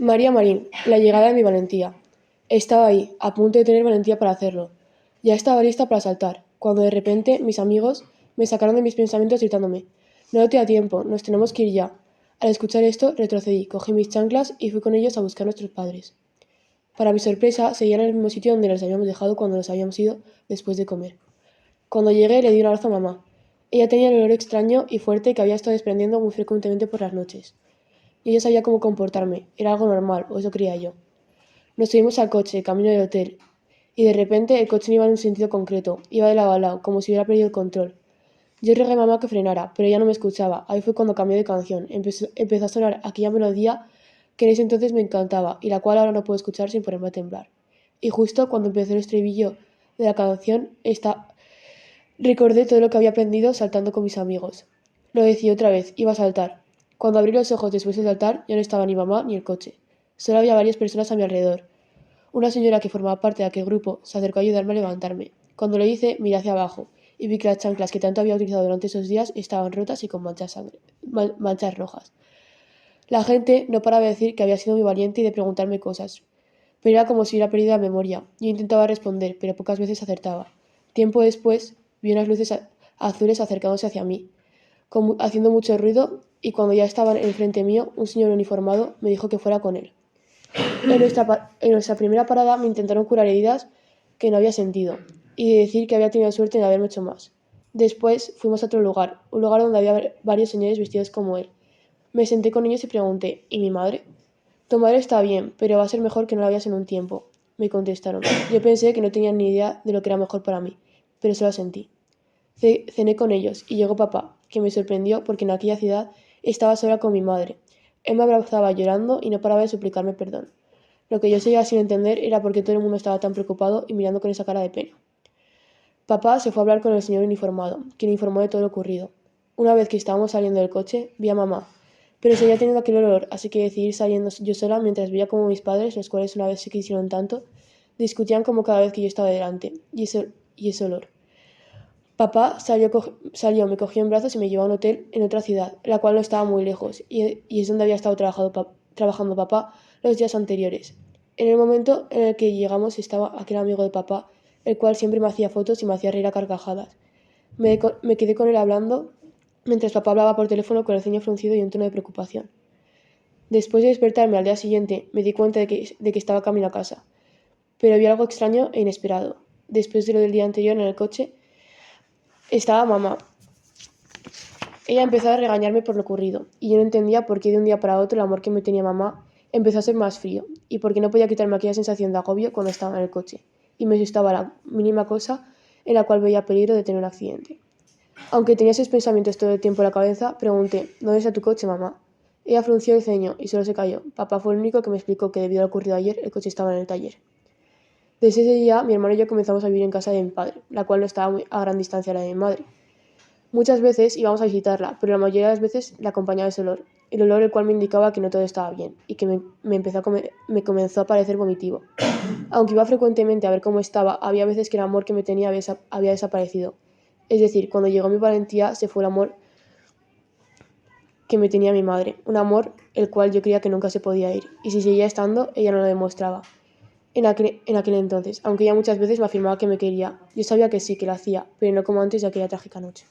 María Marín, la llegada de mi valentía. Estaba ahí, a punto de tener valentía para hacerlo. Ya estaba lista para saltar, cuando de repente mis amigos me sacaron de mis pensamientos gritándome: No te da tiempo, nos tenemos que ir ya. Al escuchar esto, retrocedí, cogí mis chanclas y fui con ellos a buscar a nuestros padres. Para mi sorpresa, seguían en el mismo sitio donde los habíamos dejado cuando nos habíamos ido después de comer. Cuando llegué, le di un abrazo a mamá. Ella tenía el olor extraño y fuerte que había estado desprendiendo muy frecuentemente por las noches. Y yo sabía cómo comportarme, era algo normal, o eso creía yo. Nos subimos al coche, camino del hotel, y de repente el coche no iba en un sentido concreto, iba de lado a lado, como si hubiera perdido el control. Yo rogué a mamá que frenara, pero ella no me escuchaba. Ahí fue cuando cambió de canción. Empezó a sonar aquella melodía que en ese entonces me encantaba y la cual ahora no puedo escuchar sin ponerme a temblar. Y justo cuando empezó el estribillo de la canción, recordé todo lo que había aprendido saltando con mis amigos. Lo decía otra vez, iba a saltar. Cuando abrí los ojos después de saltar, ya no estaba ni mamá ni el coche. Solo había varias personas a mi alrededor. Una señora que formaba parte de aquel grupo se acercó a ayudarme a levantarme. Cuando lo hice, miré hacia abajo y vi que las chanclas que tanto había utilizado durante esos días estaban rotas y con manchas rojas. La gente no paraba de decir que había sido muy valiente y de preguntarme cosas, pero era como si hubiera perdido la memoria. Yo intentaba responder, pero pocas veces acertaba. Tiempo después, vi unas luces azules acercándose hacia mí, haciendo mucho ruido, y cuando ya estaban enfrente mío, un señor uniformado me dijo que fuera con él. En nuestra primera parada me intentaron curar heridas que no había sentido y de decir que había tenido suerte en haberme hecho más. Después fuimos a otro lugar, un lugar donde había varios señores vestidos como él. Me senté con ellos y pregunté: ¿Y mi madre? Tu madre está bien, pero va a ser mejor que no la veas en un tiempo, me contestaron. Yo pensé que no tenían ni idea de lo que era mejor para mí, pero eso lo sentí. Cené con ellos y llegó papá, que me sorprendió porque en aquella ciudad estaba sola con mi madre. Él me abrazaba llorando y no paraba de suplicarme perdón. Lo que yo seguía sin entender era por qué todo el mundo estaba tan preocupado y mirando con esa cara de pena. Papá se fue a hablar con el señor uniformado, quien informó de todo lo ocurrido. Una vez que estábamos saliendo del coche, vi a mamá, pero seguía teniendo aquel olor, así que decidí ir saliendo yo sola mientras veía como mis padres, los cuales una vez se quisieron tanto, discutían como cada vez que yo estaba delante, y ese olor. Papá salió, me cogió en brazos y me llevó a un hotel en otra ciudad, la cual no estaba muy lejos, y es donde había estado trabajando papá los días anteriores. En el momento en el que llegamos estaba aquel amigo de papá, el cual siempre me hacía fotos y me hacía reír a carcajadas. Me quedé con él hablando, mientras papá hablaba por teléfono con el ceño fruncido y un tono de preocupación. Después de despertarme al día siguiente, me di cuenta de que estaba camino a casa, pero vi algo extraño e inesperado. Después de lo del día anterior en el coche, estaba mamá. Ella empezó a regañarme por lo ocurrido, y yo no entendía por qué de un día para otro el amor que me tenía mamá empezó a ser más frío, y por qué no podía quitarme aquella sensación de agobio cuando estaba en el coche, y me asustaba la mínima cosa en la cual veía peligro de tener un accidente. Aunque tenía esos pensamientos todo el tiempo en la cabeza, pregunté: ¿Dónde está tu coche, mamá? Ella frunció el ceño y solo se calló. Papá fue el único que me explicó que debido a lo ocurrido ayer, el coche estaba en el taller. Desde ese día, mi hermano y yo comenzamos a vivir en casa de mi padre, la cual no estaba muy a gran distancia de la de mi madre. Muchas veces íbamos a visitarla, pero la mayoría de las veces la acompañaba ese olor, el olor el cual me indicaba que no todo estaba bien y que me comenzó a parecer vomitivo. Aunque iba frecuentemente a ver cómo estaba, había veces que el amor que me tenía había desaparecido. Es decir, cuando llegó mi valentía, se fue el amor que me tenía mi madre, un amor el cual yo creía que nunca se podía ir, y si seguía estando, ella no lo demostraba. En aquel entonces, aunque ella muchas veces me afirmaba que me quería, yo sabía que sí, que lo hacía, pero no como antes de aquella trágica noche.